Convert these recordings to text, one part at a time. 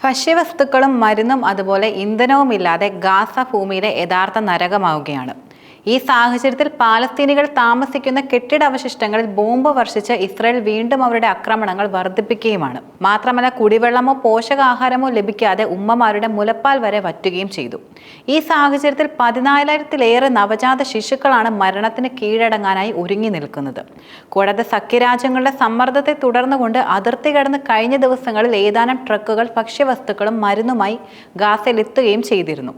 ഭക്ഷ്യവസ്തുക്കളും മരുന്നും അതുപോലെ ഇന്ധനവുമില്ലാതെ ഗാസ ഭൂമിയിലെ യഥാർത്ഥ നരകമാവുകയാണ്. ഈ സാഹചര്യത്തിൽ പാലസ്തീനികൾ താമസിക്കുന്ന കെട്ടിടാവശിഷ്ടങ്ങളിൽ ബോംബ് വർഷിച്ച് ഇസ്രായേൽ വീണ്ടും അവരുടെ ആക്രമണങ്ങൾ വർദ്ധിപ്പിക്കുകയുമാണ്. മാത്രമല്ല, കുടിവെള്ളമോ പോഷകാഹാരമോ ലഭിക്കാതെ ഉമ്മമാരുടെ മുലപ്പാൽ വരെ വറ്റുകയും ചെയ്തു. ഈ സാഹചര്യത്തിൽ 14,000-ലേറെ നവജാത ശിശുക്കളാണ് മരണത്തിന് കീഴടങ്ങാനായി ഒരുങ്ങി നിൽക്കുന്നത്. കൂടാതെ സഖ്യരാജ്യങ്ങളുടെ സമ്മർദ്ദത്തെ തുടർന്നുകൊണ്ട് അതിർത്തി കടന്ന് കഴിഞ്ഞ ദിവസങ്ങളിൽ ഏതാനും ട്രക്കുകൾ ഭക്ഷ്യവസ്തുക്കളും മരുന്നുമായി ഗാസയിലെത്തുകയും ചെയ്തിരുന്നു.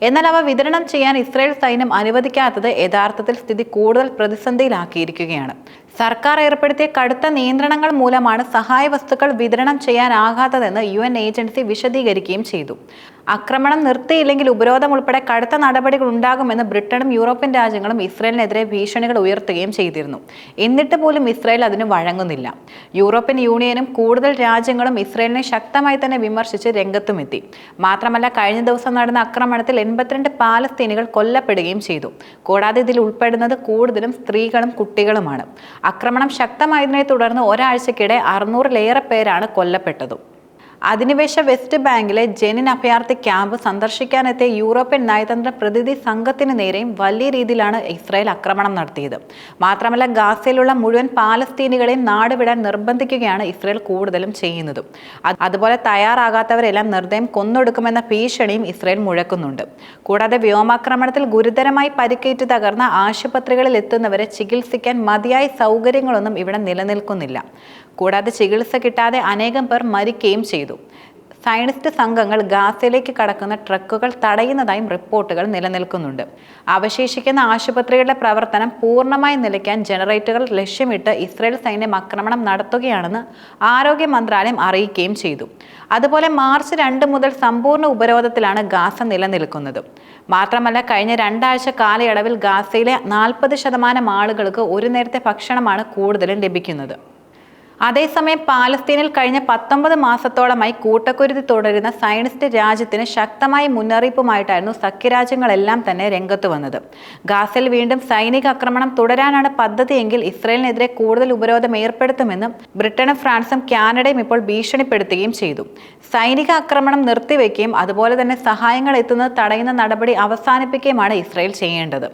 എന്നാൽ അവ വിതരണം ചെയ്യാൻ ഇസ്രായേൽ സൈന്യം അനുവദിക്കാത്തത് യഥാർത്ഥത്തിൽ സ്ഥിതി കൂടുതൽ പ്രതിസന്ധിയിലാക്കിയിരിക്കുകയാണ്. സർക്കാർ ഏർപ്പെടുത്തിയ കടുത്ത നിയന്ത്രണങ്ങൾ മൂലമാണ് സഹായ വസ്തുക്കൾ വിതരണം ചെയ്യാനാകാത്തതെന്ന് UN ഏജൻസി വിശദീകരിക്കുകയും ചെയ്തു. ആക്രമണം നിർത്തിയില്ലെങ്കിൽ ഉപരോധം ഉൾപ്പെടെ കടുത്ത നടപടികൾ ഉണ്ടാകുമെന്ന് ബ്രിട്ടനും യൂറോപ്യൻ രാജ്യങ്ങളും ഇസ്രായേലിനെതിരെ ഭീഷണികൾ ഉയർത്തുകയും ചെയ്തിരുന്നു. എന്നിട്ട് പോലും ഇസ്രായേൽ അതിന് വഴങ്ങുന്നില്ല. യൂറോപ്യൻ യൂണിയനും കൂടുതൽ രാജ്യങ്ങളും ഇസ്രായേലിനെ ശക്തമായി തന്നെ വിമർശിച്ച് രംഗത്തുമെത്തി. മാത്രമല്ല, കഴിഞ്ഞ ദിവസം നടന്ന ആക്രമണത്തിൽ 82 പാലസ്തീനികൾ കൊല്ലപ്പെടുകയും ചെയ്തു. കൂടാതെ ഇതിൽ ഉൾപ്പെടുന്നത് കൂടുതലും സ്ത്രീകളും കുട്ടികളുമാണ്. ആക്രമണം ശക്തമായതിനെ തുടർന്ന് ഒരാഴ്ചക്കിടെ 600-ലേറെ പേരാണ് കൊല്ലപ്പെട്ടത്. അധിനിവേശ വെസ്റ്റ് ബാങ്കിലെ ജെനിൻ അഭയാർത്ഥി ക്യാമ്പ് സന്ദർശിക്കാനെത്തിയ യൂറോപ്യൻ നയതന്ത്ര പ്രതിനിധി സംഘത്തിന് നേരെയും വലിയ രീതിയിലാണ് ഇസ്രായേൽ ആക്രമണം നടത്തിയത്. മാത്രമല്ല, ഗാസയിലുള്ള മുഴുവൻ പാലസ്തീനികളെയും നാടുവിടാൻ നിർബന്ധിക്കുകയാണ് ഇസ്രായേൽ കൂടുതലും ചെയ്യുന്നത്. അതുപോലെ തയ്യാറാകാത്തവരെല്ലാം നിർദ്ദയം കൊന്നൊടുക്കുമെന്ന ഭീഷണിയും ഇസ്രായേൽ മുഴക്കുന്നുണ്ട്. കൂടാതെ വ്യോമാക്രമണത്തിൽ ഗുരുതരമായി പരിക്കേറ്റ് തകർന്ന ആശുപത്രികളിൽ എത്തുന്നവരെ ചികിത്സിക്കാൻ മതിയായ സൗകര്യങ്ങളൊന്നും ഇവിടെ നിലനിൽക്കുന്നില്ല. കൂടാതെ ചികിത്സ കിട്ടാതെ അനേകം പേർ മരിക്കുകയും ചെയ്തു. സയനിസ്റ്റ് സംഘങ്ങൾ ഗാസയിലേക്ക് കടക്കുന്ന ട്രക്കുകൾ തടയുന്നതായും റിപ്പോർട്ടുകൾ നിലനിൽക്കുന്നുണ്ട്. അവശേഷിക്കുന്ന ആശുപത്രികളുടെ പ്രവർത്തനം പൂർണ്ണമായി നിലയ്ക്കാൻ ജനറേറ്ററുകൾ ലക്ഷ്യമിട്ട് ഇസ്രായേൽ സൈന്യം ആക്രമണം നടത്തുകയാണെന്ന് ആരോഗ്യ മന്ത്രാലയം അറിയിക്കുകയും ചെയ്തു. അതുപോലെ മാർച്ച് 2 മുതൽ സമ്പൂർണ്ണ ഉപരോധത്തിലാണ് ഗാസ നിലനിൽക്കുന്നത്. മാത്രമല്ല, കഴിഞ്ഞ 2 ആഴ്ച കാലയളവിൽ ഗാസയിലെ 40% ആളുകൾക്ക് ഒരു നേരത്തെ ഭക്ഷണമാണ് കൂടുതലും ലഭിക്കുന്നത്. അതേസമയം പാലസ്തീനിൽ കഴിഞ്ഞ 19 മാസത്തോളമായി കൂട്ടക്കുരുതി തുടരുന്ന സയനിസ്റ്റ് രാജ്യത്തിന് ശക്തമായ മുന്നറിയിപ്പുമായിട്ടായിരുന്നു സഖ്യരാജ്യങ്ങളെല്ലാം തന്നെ രംഗത്ത് വന്നത്. ഗാസയിൽ വീണ്ടും സൈനിക ആക്രമണം തുടരാനാണ് പദ്ധതിയെങ്കിൽ ഇസ്രായേലിനെതിരെ കൂടുതൽ ഉപരോധം ഏർപ്പെടുത്തുമെന്നും ബ്രിട്ടനും ഫ്രാൻസും കാനഡയും ഇപ്പോൾ ഭീഷണിപ്പെടുത്തുകയും ചെയ്തു. സൈനിക ആക്രമണം നിർത്തിവെക്കുകയും അതുപോലെ തന്നെ സഹായങ്ങൾ എത്തുന്നത് തടയുന്ന നടപടി അവസാനിപ്പിക്കുകയുമാണ് ഇസ്രായേൽ ചെയ്യേണ്ടത്.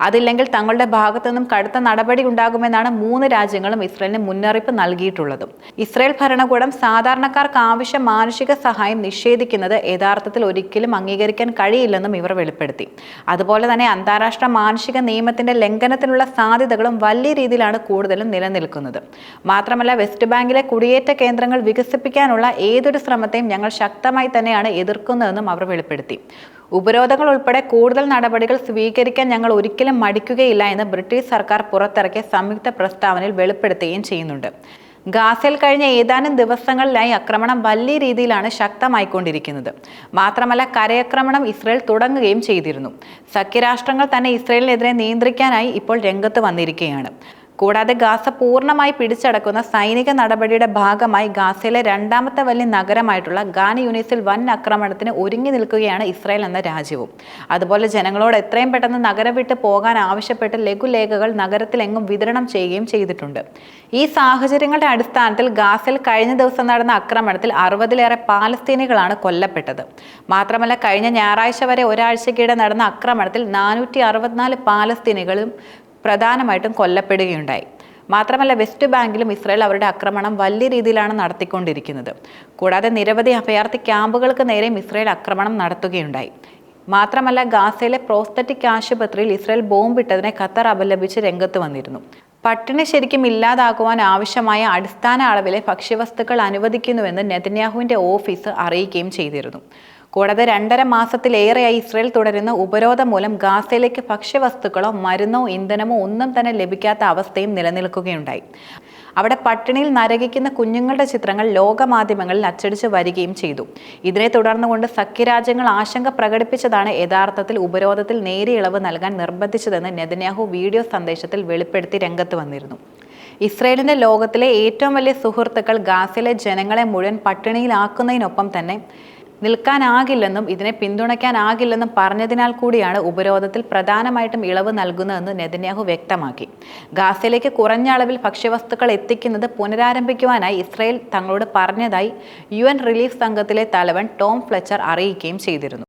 അതില്ലെങ്കിൽ തങ്ങളുടെ ഭാഗത്തു നിന്നും കടുത്ത നടപടി ഉണ്ടാകുമെന്നാണ് 3 രാജ്യങ്ങളും ഇസ്രായേലിന് മുന്നറിയിപ്പ് നൽകിയിട്ടുള്ളത്. ഇസ്രായേൽ ഭരണകൂടം സാധാരണക്കാർക്ക് ആവശ്യം മാനുഷിക സഹായം നിഷേധിക്കുന്നത് യഥാർത്ഥത്തിൽ ഒരിക്കലും അംഗീകരിക്കാൻ കഴിയില്ലെന്നും ഇവർ വെളിപ്പെടുത്തി. അതുപോലെ തന്നെ അന്താരാഷ്ട്ര മാനുഷിക നിയമത്തിന്റെ ലംഘനത്തിനുള്ള സാധ്യതകളും വലിയ രീതിയിലാണ് കൂടുതലും നിലനിൽക്കുന്നത്. മാത്രമല്ല, വെസ്റ്റ് ബാങ്കിലെ കുടിയേറ്റ കേന്ദ്രങ്ങൾ വികസിപ്പിക്കാനുള്ള ഏതൊരു ശ്രമത്തെയും ഞങ്ങൾ ശക്തമായി തന്നെയാണ് എതിർക്കുന്നതെന്നും അവർ വെളിപ്പെടുത്തി. ഉപരോധങ്ങൾ ഉൾപ്പെടെ കൂടുതൽ നടപടികൾ സ്വീകരിക്കാൻ ഞങ്ങൾ ഒരിക്കലും മടിക്കുകയില്ല എന്ന് ബ്രിട്ടീഷ് സർക്കാർ പുറത്തിറക്കിയ സംയുക്ത പ്രസ്താവനയിൽ വെളിപ്പെടുത്തുകയും ചെയ്യുന്നുണ്ട്. ഗാസയിൽ കഴിഞ്ഞ ഏതാനും ദിവസങ്ങളിലായി ആക്രമണം വലിയ രീതിയിലാണ് ശക്തമായിക്കൊണ്ടിരിക്കുന്നത്. മാത്രമല്ല, കരയാക്രമണം ഇസ്രായേൽ തുടങ്ങുകയും ചെയ്തിരുന്നു. സഖ്യരാഷ്ട്രങ്ങൾ തന്നെ ഇസ്രായേലിനെതിരെ നിയന്ത്രിക്കാനായി ഇപ്പോൾ രംഗത്ത് വന്നിരിക്കുകയാണ്. കൂടാതെ ഗാസ പൂർണ്ണമായി പിടിച്ചടക്കുന്ന സൈനിക നടപടിയുടെ ഭാഗമായി ഗാസയിലെ 2ാമത്തെ വലിയ നഗരമായിട്ടുള്ള ഖാൻ യൂനിസിൽ വൻ ആക്രമണത്തിന് ഒരുങ്ങി നിൽക്കുകയാണ് ഇസ്രായേൽ എന്ന രാജ്യവും. അതുപോലെ ജനങ്ങളോട് എത്രയും പെട്ടെന്ന് നഗരം വിട്ട് പോകാൻ ആവശ്യപ്പെട്ട് ലഘുലേഖകൾ നഗരത്തിലെങ്ങും വിതരണം ചെയ്യുകയും ചെയ്തിട്ടുണ്ട്. ഈ സാഹചര്യങ്ങളുടെ അടിസ്ഥാനത്തിൽ ഗാസയിൽ കഴിഞ്ഞ ദിവസം നടന്ന ആക്രമണത്തിൽ 60-ലേറെ പാലസ്തീനികളാണ് കൊല്ലപ്പെട്ടത്. മാത്രമല്ല, കഴിഞ്ഞ ഞായറാഴ്ച വരെ ഒരാഴ്ചക്കിടെ നടന്ന ആക്രമണത്തിൽ 464 പാലസ്തീനികളും പ്രധാനമായിട്ടും കൊല്ലപ്പെടുകയുണ്ടായി. മാത്രമല്ല, വെസ്റ്റ് ബാങ്കിലും ഇസ്രായേൽ അവരുടെ ആക്രമണം വലിയ രീതിയിലാണ് നടത്തിക്കൊണ്ടിരിക്കുന്നത്. കൂടാതെ നിരവധി അഭയാർത്ഥി ക്യാമ്പുകൾക്ക് നേരെയും ഇസ്രായേൽ ആക്രമണം നടത്തുകയുണ്ടായി. മാത്രമല്ല, ഗാസയിലെ പ്രോസ്തറ്റിക് ആശുപത്രിയിൽ ഇസ്രായേൽ ബോംബിട്ടതിനെ ഖത്തർ അപലപിച്ച് രംഗത്ത് വന്നിരുന്നു. പട്ടിണി ശരിക്കും ഇല്ലാതാക്കുവാൻ ആവശ്യമായ അടിസ്ഥാന അളവിലെ ഭക്ഷ്യവസ്തുക്കൾ അനുവദിക്കുന്നുവെന്ന് നെതന്യാഹുവിന്റെ ഓഫീസ് അറിയിക്കുകയും ചെയ്തിരുന്നു. കൂടാതെ 2.5 മാസത്തിലേറെയായി ഇസ്രായേൽ തുടരുന്ന ഉപരോധം മൂലം ഗാസയിലേക്ക് ഭക്ഷ്യവസ്തുക്കളോ മരുന്നോ ഇന്ധനമോ ഒന്നും തന്നെ ലഭിക്കാത്ത അവസ്ഥയും നിലനിൽക്കുകയുണ്ടായി. അവിടെ പട്ടിണിയിൽ നരകിക്കുന്ന കുഞ്ഞുങ്ങളുടെ ചിത്രങ്ങൾ ലോകമാധ്യമങ്ങളിൽ അച്ചടിച്ച് വരികയും ചെയ്തു. ഇതിനെ തുടർന്നുകൊണ്ട് സഖ്യരാജ്യങ്ങൾ ആശങ്ക പ്രകടിപ്പിച്ചതാണ് യഥാർത്ഥത്തിൽ ഉപരോധത്തിൽ നേരിയ ഇളവ് നൽകാൻ നിർബന്ധിച്ചതെന്ന് നെതന്യാഹു വീഡിയോ സന്ദേശത്തിൽ വെളിപ്പെടുത്തി രംഗത്ത് വന്നിരുന്നു. ഇസ്രായേലിന്റെ ലോകത്തിലെ ഏറ്റവും വലിയ സുഹൃത്തുക്കൾ ഗാസയിലെ ജനങ്ങളെ മുഴുവൻ പട്ടിണിയിലാക്കുന്നതിനൊപ്പം തന്നെ നിൽക്കാനാകില്ലെന്നും ഇതിനെ പിന്തുണയ്ക്കാനാകില്ലെന്നും പറഞ്ഞതിനാൽ കൂടിയാണ് ഉപരോധത്തിൽ പ്രധാനമായിട്ടും ഇളവ് നൽകുന്നതെന്ന് നെതന്യാഹു വ്യക്തമാക്കി. ഗാസയിലേക്ക് കുറഞ്ഞ അളവിൽ ഭക്ഷ്യവസ്തുക്കൾ എത്തിക്കുന്നത് പുനരാരംഭിക്കുവാനായി ഇസ്രായേൽ തങ്ങളോട് പറഞ്ഞതായി UN റിലീഫ് സംഘത്തിലെ തലവൻ ടോം ഫ്ലെച്ചർ അറിയിക്കുകയും ചെയ്തിരുന്നു.